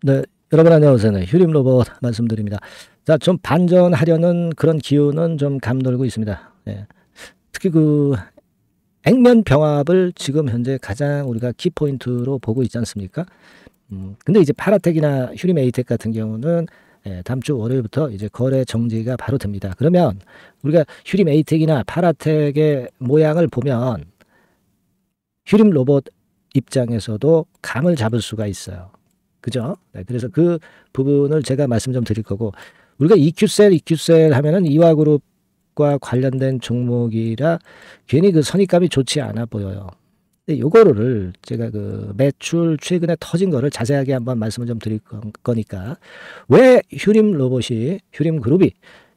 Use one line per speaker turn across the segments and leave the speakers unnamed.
네, 여러분 안녕하세요. 네, 휴림 로봇 말씀드립니다. 자, 좀 반전하려는 그런 기운은 좀 감돌고 있습니다. 예. 특히 그 액면 병합을 지금 현재 가장 우리가 키포인트로 보고 있지 않습니까? 근데 이제 파라텍이나 휴림 에이텍 같은 경우는 다음 주 월요일부터 이제 거래 정지가 바로 됩니다. 그러면 우리가 휴림 에이텍이나 파라텍의 모양을 보면 휴림 로봇 입장에서도 감을 잡을 수가 있어요. 그죠? 네, 그래서 그 부분을 제가 말씀 좀 드릴 거고, 우리가 EQ셀 하면은 이화그룹과 관련된 종목이라 괜히 그 선입감이 좋지 않아 보여요. 근데 요거를 제가 그 매출 최근에 터진 거를 자세하게 한번 말씀을 좀 드릴 거니까, 왜 휴림 로봇이, 휴림 그룹이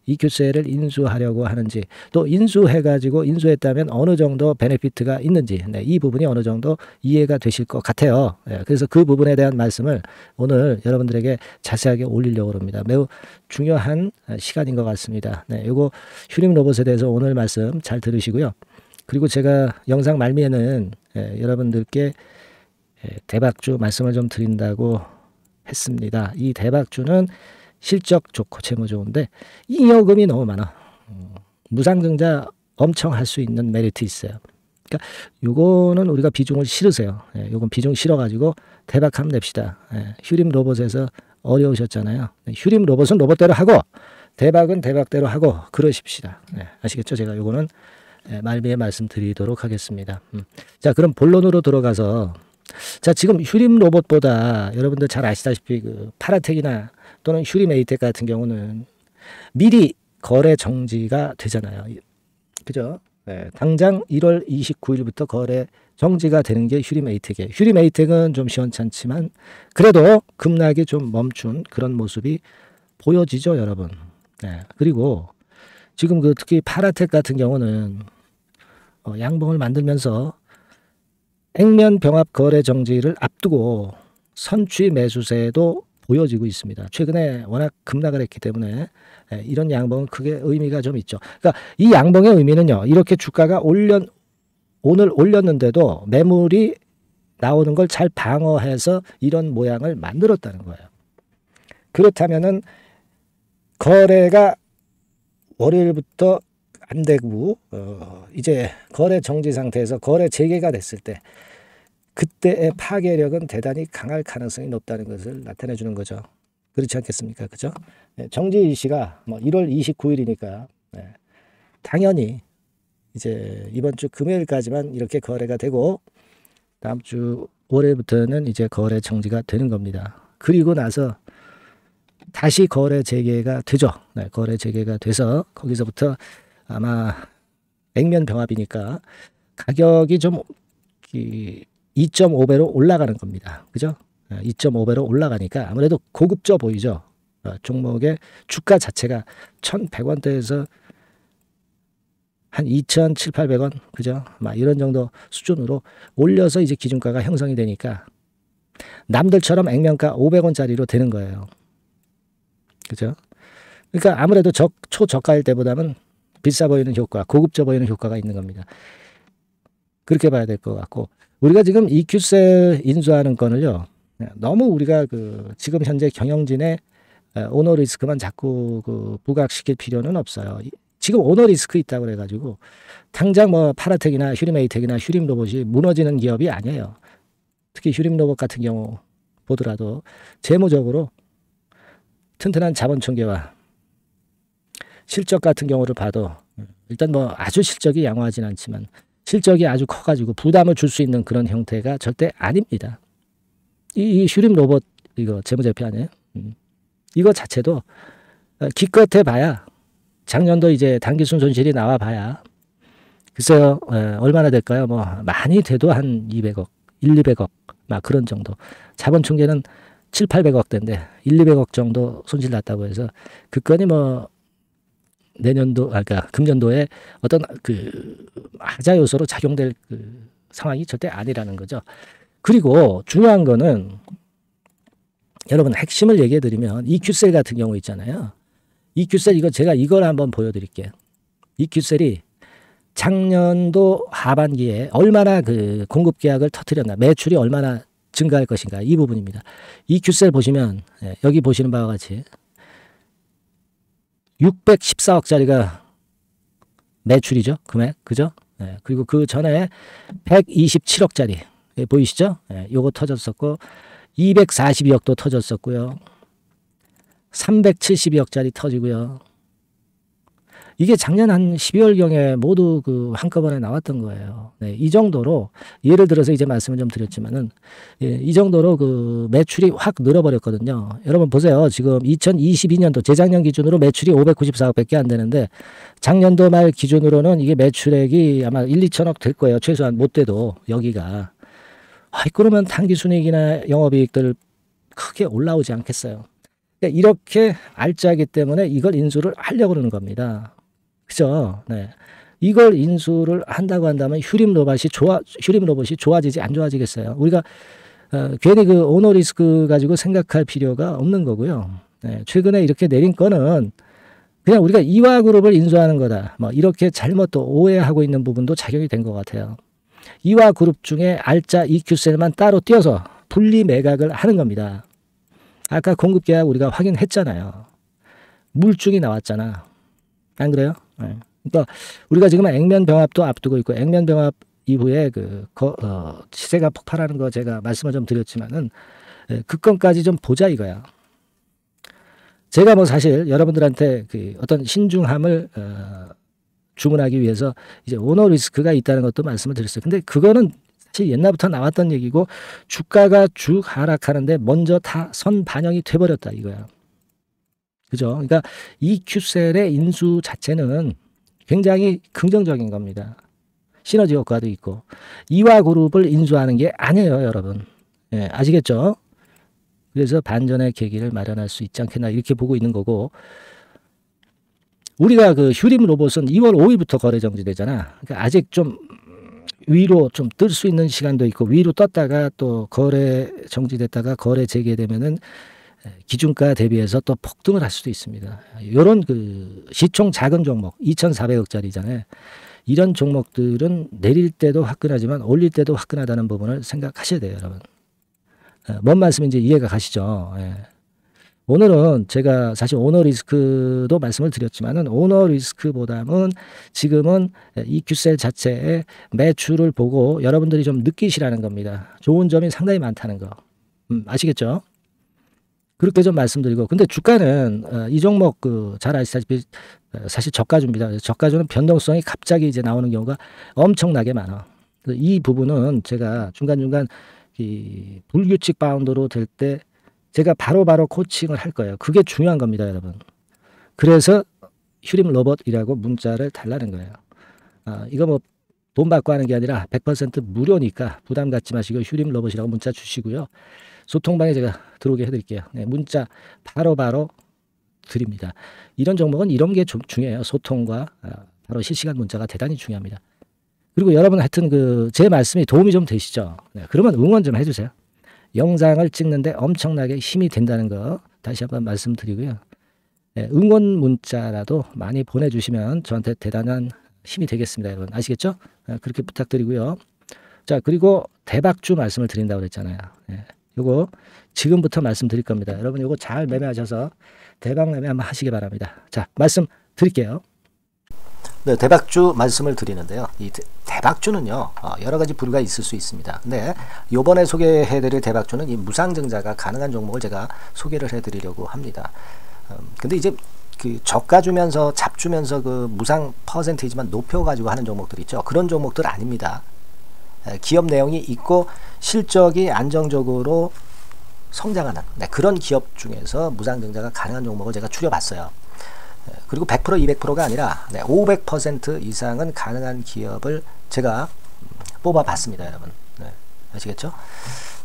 EQ셀을 인수하려고 하는지, 또 인수해가지고 인수했다면 어느 정도 베네피트가 있는지, 네, 이 부분이 어느 정도 이해가 되실 것 같아요. 네, 그래서 그 부분에 대한 말씀을 오늘 여러분들에게 자세하게 올리려고 합니다. 매우 중요한 시간인 것 같습니다. 네, 요거 휴림 로봇에 대해서 오늘 말씀 잘 들으시고요. 그리고 제가 영상 말미에는 여러분들께 대박주 말씀을 좀 드린다고 했습니다. 이 대박주는 실적 좋고 재무 좋은데 잉여금이 너무 많아. 무상증자 엄청 할 수 있는 메리트 있어요. 그러니까 요거는 우리가 비중을 실으세요. 요건 비중 실어가지고 대박 한번 냅시다. 휴림 로봇에서 어려우셨잖아요. 휴림 로봇은 로봇대로 하고 대박은 대박대로 하고 그러십시다. 아시겠죠? 제가 요거는 말미에 말씀드리도록 하겠습니다. 자, 그럼 본론으로 들어가서, 자, 지금 휴림 로봇보다 여러분들 잘 아시다시피 그 파라텍이나 또는 휴림 에이텍 같은 경우는 미리 거래 정지가 되잖아요. 그죠? 네, 당장 1월 29일부터 거래 정지가 되는 게 휴림 에이텍이에요. 휴림 에이텍은 좀 시원찮지만 그래도 급락이 좀 멈춘 그런 모습이 보여지죠, 여러분. 네, 그리고 지금 그 특히 파라텍 같은 경우는 양봉을 만들면서 액면 병합 거래 정지를 앞두고 선취 매수세도 보여지고 있습니다. 최근에 워낙 급락을 했기 때문에 이런 양봉은 크게 의미가 좀 있죠. 그러니까 이 양봉의 의미는요. 이렇게 주가가 오늘 올렸는데도 매물이 나오는 걸 잘 방어해서 이런 모양을 만들었다는 거예요. 그렇다면은 거래가 월요일부터 안 되고 이제 거래 정지 상태에서 거래 재개가 됐을 때 그때의 파괴력은 대단히 강할 가능성이 높다는 것을 나타내 주는 거죠. 그렇지 않겠습니까? 그죠? 정지 일시가 뭐 1월 29일이니까 당연히 이제 이번 주 금요일까지만 이렇게 거래가 되고 다음 주 월요일부터는 이제 거래 정지가 되는 겁니다. 그리고 나서 다시 거래 재개가 되죠. 거래 재개가 돼서 거기서부터 아마 액면 병합이니까 가격이 좀 2.5배로 올라가는 겁니다. 그죠? 2.5배로 올라가니까 아무래도 고급져 보이죠. 종목의 주가 자체가 1,100원대에서 한 2,700~800원, 그죠? 막 이런 정도 수준으로 올려서 이제 기준가가 형성이 되니까 남들처럼 액면가 500원짜리로 되는 거예요. 그죠? 그러니까 아무래도 초저가일 때보다는 비싸 보이는 효과, 고급져 보이는 효과가 있는 겁니다. 그렇게 봐야 될 것 같고, 우리가 지금 EQ셀 인수하는 건을요, 너무 우리가 그 지금 현재 경영진의 오너 리스크만 자꾸 그 부각시킬 필요는 없어요. 지금 오너 리스크 있다고 그래가지고 당장 뭐 파라텍이나 휴림 에이텍이나 휴림 로봇이 무너지는 기업이 아니에요. 특히 휴림 로봇 같은 경우 보더라도 재무적으로 튼튼한 자본 총계와 실적 같은 경우를 봐도 일단 뭐 아주 실적이 양호하진 않지만 실적이 아주 커가지고 부담을 줄 수 있는 그런 형태가 절대 아닙니다. 이 휴림 로봇 이거 재무제표 아니에요? 이거 자체도 기껏 해봐야 작년도 이제 단기순 손실이 나와 봐야 글쎄요 얼마나 될까요? 뭐 많이 돼도 한 200억, 200억 막 그런 정도. 자본 총계는 700~800억대인데 200억 정도 손실 났다고 해서 그 건이 뭐 내년도 그러니까 금년도에 어떤 그 하자 요소로 작용될 그 상황이 절대 아니라는 거죠. 그리고 중요한 거는 여러분 핵심을 얘기해 드리면 EQ셀 같은 경우 있잖아요. EQ셀 이거 제가 이걸 한번 보여드릴게요. EQ셀이 작년도 하반기에 얼마나 그 공급 계약을 터뜨렸나, 매출이 얼마나 증가할 것인가, 이 부분입니다. EQ셀 보시면 여기 보시는 바와 같이 614억짜리가 매출이죠. 금액. 그죠? 그리고 그 전에 127억짜리 보이시죠? 요거 터졌었고 242억도 터졌었고요. 372억짜리 터지고요. 이게 작년 한 12월경에 모두 그 한꺼번에 나왔던 거예요. 이 정도로 예를 들어서 이제 말씀을 좀 드렸지만은 이 정도로 그 매출이 확 늘어버렸거든요. 여러분 보세요. 지금 2022년도 재작년 기준으로 매출이 594억밖에 안 되는데 작년도 말 기준으로는 이게 매출액이 아마 1, 2천억 될 거예요. 최소한 못 돼도 여기가. 그러면 당기순이익이나 영업이익들 크게 올라오지 않겠어요. 그러니까 이렇게 알짜기 때문에 이걸 인수를 하려고 그러는 겁니다. 그죠? 이걸 인수를 한다고 한다면 휴림 로봇이 좋아지지 안 좋아지겠어요? 우리가 괜히 그 오너 리스크 가지고 생각할 필요가 없는 거고요. 최근에 이렇게 내린 건은 그냥 우리가 이화그룹을 인수하는 거다. 뭐 이렇게 잘못 또 오해하고 있는 부분도 작용이 된 것 같아요. 이화그룹 중에 알짜 EQ셀만 따로 띄어서 분리 매각을 하는 겁니다. 아까 공급계약 우리가 확인했잖아요. 물증이 나왔잖아. 안 그래요? 그러니까 우리가 지금 액면병합도 앞두고 있고 액면병합 이후에 시세가 폭발하는 거 제가 말씀을 좀 드렸지만은 그 건까지 좀 보자 이거야. 제가 뭐 사실 여러분들한테 그 어떤 신중함을 주문하기 위해서 이제 오너 리스크가 있다는 것도 말씀을 드렸어요. 근데 그거는 사실 옛날부터 나왔던 얘기고 주가가 쭉 하락하는데 먼저 다 선 반영이 돼버렸다 이거야. 그죠? 그러니까 EQ셀의 인수 자체는 굉장히 긍정적인 겁니다. 시너지 효과도 있고 이화그룹을 인수하는 게 아니에요, 여러분. 아시겠죠? 그래서 반전의 계기를 마련할 수 있지 않겠나 이렇게 보고 있는 거고 우리가 그 휴림 로봇은 2월 5일부터 거래 정지되잖아. 그러니까 아직 좀 위로 좀 뜰 수 있는 시간도 있고 위로 떴다가 또 거래 정지됐다가 거래 재개되면은 기준가 대비해서 또 폭등을 할 수도 있습니다. 이런 그 시총 작은 종목 2,400억짜리잖아요. 이런 종목들은 내릴 때도 화끈하지만 올릴 때도 화끈하다는 부분을 생각하셔야 돼요, 여러분. 뭔 말씀인지 이해가 가시죠? 오늘은 제가 사실 오너 리스크도 말씀을 드렸지만은 오너 리스크보다는 지금은 EQ셀 자체의 매출을 보고 여러분들이 좀 느끼시라는 겁니다. 좋은 점이 상당히 많다는 거. 아시겠죠? 그렇게 좀 말씀드리고 근데 주가는 이 종목 잘 아시다시피 사실 저가주입니다. 저가주는 변동성이 갑자기 이제 나오는 경우가 엄청나게 많아. 이 부분은 제가 중간중간 이 불규칙 바운드로 될 때 제가 바로바로 코칭을 할 거예요. 그게 중요한 겁니다, 여러분. 그래서 휴림 로봇이라고 문자를 달라는 거예요. 이거 뭐 돈 받고 하는 게 아니라 100% 무료니까 부담 갖지 마시고 휴림 로봇이라고 문자 주시고요. 소통방에 제가 들어오게 해드릴게요. 문자 바로바로 드립니다. 이런 종목은 이런 게 좀 중요해요. 소통과 바로 실시간 문자가 대단히 중요합니다. 그리고 여러분 하여튼 제 말씀이 도움이 좀 되시죠? 그러면 응원 좀 해주세요. 영상을 찍는데 엄청나게 힘이 된다는 거 다시 한번 말씀드리고요. 응원 문자라도 많이 보내주시면 저한테 대단한 힘이 되겠습니다. 여러분 아시겠죠? 그렇게 부탁드리고요. 자 그리고 대박주 말씀을 드린다고 그랬잖아요. 요거 지금부터 말씀드릴 겁니다. 여러분 요거 잘 매매하셔서 대박 매매 한번 하시기 바랍니다. 자 말씀 드릴게요. 네, 대박주 말씀을 드리는데요. 이 대박주는요 여러 가지 부류가 있을 수 있습니다. 근데 요번에 소개해드릴 대박주는 이 무상증자가 가능한 종목을 제가 소개를 해드리려고 합니다. 근데 이제 그 저가주면서 잡주면서 그 무상 퍼센테이지만 높여가지고 하는 종목들 있죠. 그런 종목들 아닙니다. 기업 내용이 있고 실적이 안정적으로 성장하는 그런 기업 중에서 무상증자가 가능한 종목을 제가 추려봤어요. 그리고 100% 200%가 아니라 500% 이상은 가능한 기업을 제가 뽑아봤습니다, 여러분. 아시겠죠?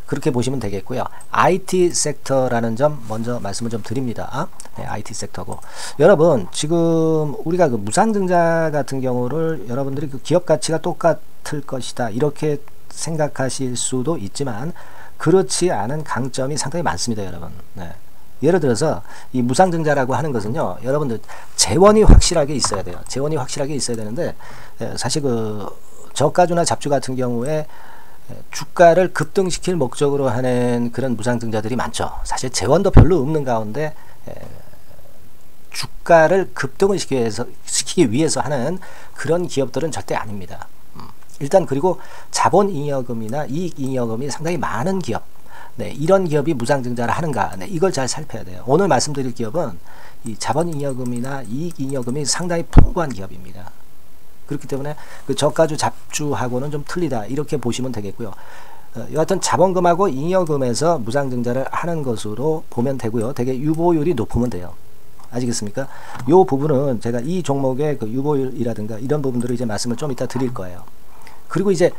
그렇게 보시면 되겠고요. IT 섹터라는 점 먼저 말씀을 좀 드립니다. IT 섹터고 여러분 지금 우리가 그 무상증자 같은 경우를 여러분들이 그 기업 가치가 똑같을 것이다 이렇게 생각하실 수도 있지만 그렇지 않은 강점이 상당히 많습니다, 여러분. 예를 들어서 이 무상증자라고 하는 것은요, 여러분들 재원이 확실하게 있어야 돼요. 재원이 확실하게 있어야 되는데 사실 그 저가주나 잡주 같은 경우에 주가를 급등시킬 목적으로 하는 그런 무상증자들이 많죠. 사실 재원도 별로 없는 가운데 주가를 급등을 시키기 위해서 하는 그런 기업들은 절대 아닙니다. 일단 그리고 자본잉여금이나 이익잉여금이 상당히 많은 기업, 네, 이런 기업이 무상증자를 하는가, 네, 이걸 잘 살펴야 돼요. 오늘 말씀드릴 기업은 이 자본잉여금이나 이익잉여금이 상당히 풍부한 기업입니다. 그렇기 때문에 그 저가주 잡주하고는 좀 틀리다, 이렇게 보시면 되겠고요. 여하튼 자본금하고 잉여금에서 무상증자를 하는 것으로 보면 되고요. 되게 유보율이 높으면 돼요. 아시겠습니까? 요 부분은 제가 이 종목의 그 유보율이라든가 이런 부분들을 이제 말씀을 좀 이따 드릴 거예요. 그리고 이제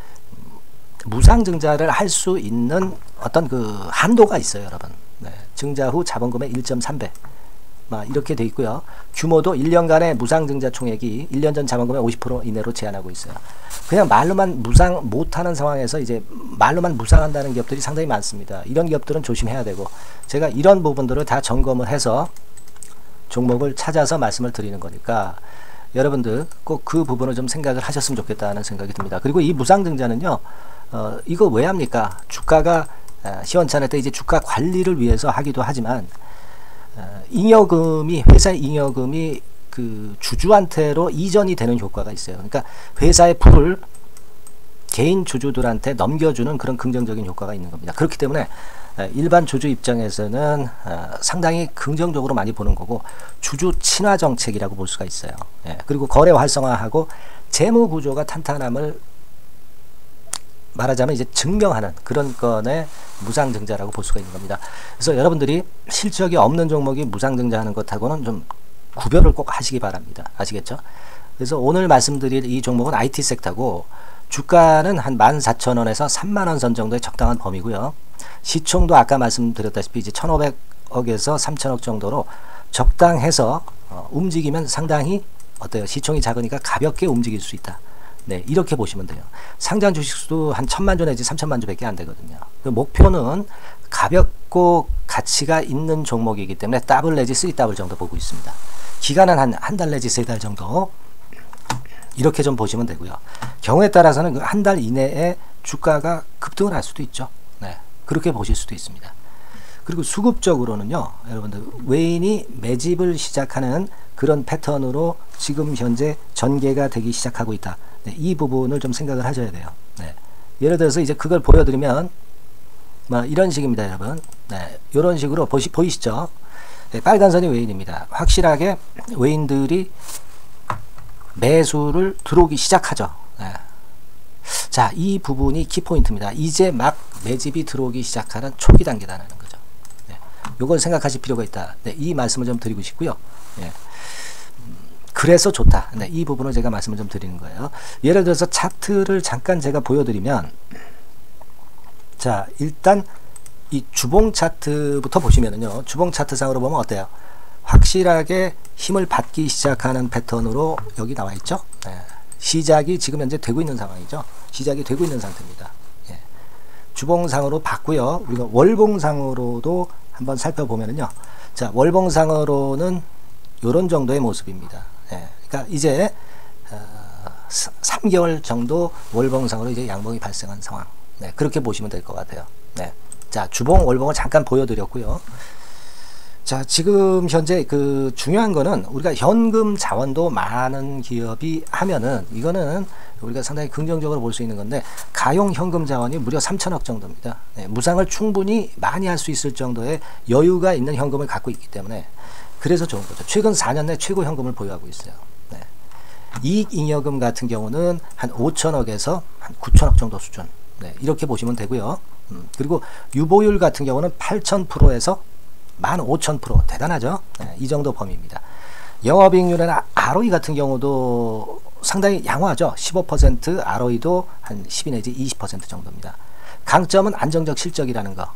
무상증자를 할 수 있는 어떤 그 한도가 있어요, 여러분. 네. 증자 후 자본금의 1.3배. 이렇게 돼 있고요. 규모도 1년간의 무상증자 총액이 1년 전 자본금의 50% 이내로 제한하고 있어요. 그냥 말로만 무상 못하는 상황에서 이제 말로만 무상한다는 기업들이 상당히 많습니다. 이런 기업들은 조심해야 되고, 제가 이런 부분들을 다 점검을 해서 종목을 찾아서 말씀을 드리는 거니까 여러분들 꼭 그 부분을 좀 생각을 하셨으면 좋겠다는 생각이 듭니다. 그리고 이 무상증자는요, 이거 왜 합니까? 주가가 시원찮을 때 이제 주가 관리를 위해서 하기도 하지만, 잉여금이, 회사의 잉여금이 그 주주한테로 이전이 되는 효과가 있어요. 그러니까 회사의 풀을 개인 주주들한테 넘겨주는 그런 긍정적인 효과가 있는 겁니다. 그렇기 때문에 일반 주주 입장에서는 상당히 긍정적으로 많이 보는 거고, 주주 친화 정책이라고 볼 수가 있어요. 그리고 거래 활성화하고 재무 구조가 탄탄함을 말하자면 이제 증명하는 그런 건의 무상증자라고 볼 수가 있는 겁니다. 그래서 여러분들이 실적이 없는 종목이 무상증자하는 것하고는 좀 구별을 꼭 하시기 바랍니다. 아시겠죠? 그래서 오늘 말씀드릴 이 종목은 IT 섹터고, 주가는 한 14,000원에서 30,000원 선 정도의 적당한 범위고요. 시총도 아까 말씀드렸다시피 이제 1,500억에서 3,000억 정도로 적당해서 움직이면 상당히 어때요? 시총이 작으니까 가볍게 움직일 수 있다. 네, 이렇게 보시면 돼요. 상장 주식수도 한 1,000만 주 내지 3,000만 주밖에 안 되거든요. 그 목표는 가볍고 가치가 있는 종목이기 때문에 더블 내지 3더블 정도 보고 있습니다. 기간은 한 달 내지 3달 정도, 이렇게 좀 보시면 되고요. 경우에 따라서는 그 한 달 이내에 주가가 급등을 할 수도 있죠. 네, 그렇게 보실 수도 있습니다. 그리고 수급적으로는요, 여러분들 외인이 매집을 시작하는 그런 패턴으로 지금 현재 전개가 되기 시작하고 있다. 네, 이 부분을 좀 생각을 하셔야 돼요. 네. 예를 들어서 이제 그걸 보여드리면 이런 식입니다, 여러분. 네, 이런 식으로 보이시죠? 네, 빨간 선이 외인입니다. 확실하게 외인들이 매수를 들어오기 시작하죠. 네. 자, 이 부분이 키포인트입니다. 이제 막 매집이 들어오기 시작하는 초기 단계라는 거죠. 네. 요걸 생각하실 필요가 있다. 네, 이 말씀을 좀 드리고 싶고요. 네. 그래서 좋다. 네, 이 부분을 제가 말씀을 좀 드리는 거예요. 예를 들어서 차트를 잠깐 제가 보여드리면, 자, 일단 이 주봉 차트부터 보시면은요, 주봉 차트상으로 보면 어때요? 확실하게 힘을 받기 시작하는 패턴으로 여기 나와 있죠. 네. 시작이 지금 현재 되고 있는 상황이죠. 시작이 되고 있는 상태입니다. 예. 주봉상으로 봤고요. 우리가 월봉상으로도 한번 살펴보면은요, 자, 월봉상으로는 이런 정도의 모습입니다. 예. 그러니까 이제 3개월 정도 월봉상으로 이제 양봉이 발생한 상황. 네, 그렇게 보시면 될 것 같아요. 네. 자, 주봉, 월봉을 잠깐 보여드렸고요. 자, 지금 현재 그 중요한 거는 우리가 현금 자원도 많은 기업이 하면은 이거는 우리가 상당히 긍정적으로 볼 수 있는 건데, 가용 현금 자원이 무려 3,000억 정도입니다. 네, 무상을 충분히 많이 할 수 있을 정도의 여유가 있는 현금을 갖고 있기 때문에 그래서 좋은 거죠. 최근 4년 내 최고 현금을 보유하고 있어요. 네. 이익잉여금 같은 경우는 한 5천억에서 한 9천억 정도 수준. 네, 이렇게 보시면 되고요. 그리고 유보율 같은 경우는 8,000%에서 15,000%. 대단하죠? 네, 이 정도 범위입니다. 영업이익률이나 ROE 같은 경우도 상당히 양호하죠. 15%, ROE도 한 12 내지 20% 정도입니다. 강점은 안정적 실적이라는 거.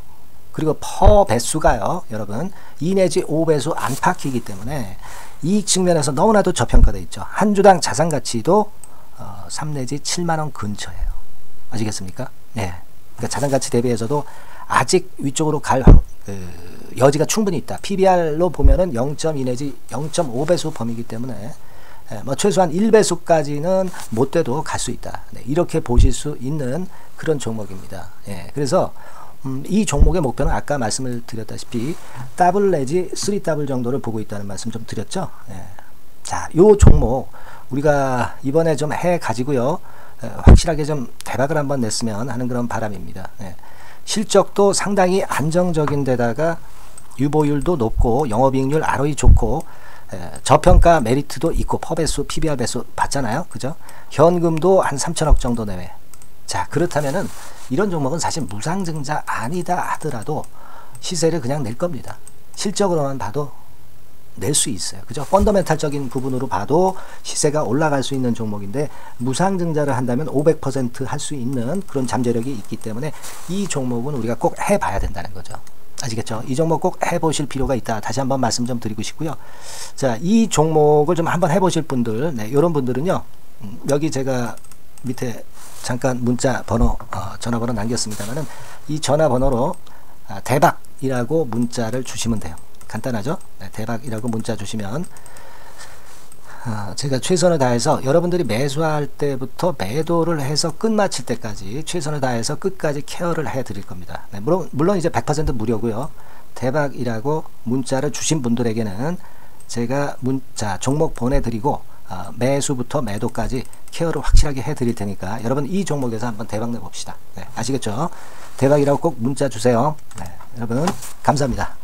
그리고 퍼 배수가요, 여러분 2 내지 5배수 안팎이기 때문에 이익 측면에서 너무나도 저평가되어 있죠. 한 주당 자산 가치도 3 내지 7만원 근처예요. 아시겠습니까? 네. 그러니까 자산 가치 대비해서도 아직 위쪽으로 갈 여지가 충분히 있다. PBR로 보면은 0.2 내지 0.5배수 범위이기 때문에 뭐 최소한 1배수까지는 못 돼도 갈 수 있다. 네, 이렇게 보실 수 있는 그런 종목입니다. 예, 그래서 이 종목의 목표는 아까 말씀을 드렸다시피 더블 내지 3더블 정도를 보고 있다는 말씀 좀 드렸죠. 예. 자, 요 종목 우리가 이번에 좀 해 가지고요. 확실하게 좀 대박을 한번 냈으면 하는 그런 바람입니다. 예. 실적도 상당히 안정적인 데다가 유보율도 높고 영업이익률 ROE 좋고 저평가 메리트도 있고 퍼배수 PBR 배수 봤잖아요. 그죠? 현금도 한 3천억 정도 내외. 자, 그렇다면은 이런 종목은 사실 무상증자 아니다 하더라도 시세를 그냥 낼 겁니다. 실적으로만 봐도 낼 수 있어요. 그죠? 펀더멘탈적인 부분으로 봐도 시세가 올라갈 수 있는 종목인데 무상증자를 한다면 500% 할 수 있는 그런 잠재력이 있기 때문에 이 종목은 우리가 꼭 해봐야 된다는 거죠. 아시겠죠? 이 종목 꼭 해보실 필요가 있다. 다시 한번 말씀 좀 드리고 싶고요. 자, 이 종목을 좀 한번 해보실 분들, 네, 이런 분들은요, 여기 제가 밑에 잠깐 문자 번호, 전화번호 남겼습니다만은 이 전화번호로 대박이라고 문자를 주시면 돼요. 간단하죠? 네, 대박이라고 문자 주시면 제가 최선을 다해서 여러분들이 매수할 때부터 매도를 해서 끝마칠 때까지 최선을 다해서 끝까지 케어를 해 드릴 겁니다. 네, 물론 이제 100% 무료고요. 대박이라고 문자를 주신 분들에게는 제가 문자 종목 보내드리고 매수부터 매도까지 케어를 확실하게 해 드릴 테니까 여러분 이 종목에서 한번 대박 내봅시다. 네, 아시겠죠? 대박이라고 꼭 문자 주세요. 네, 여러분 감사합니다.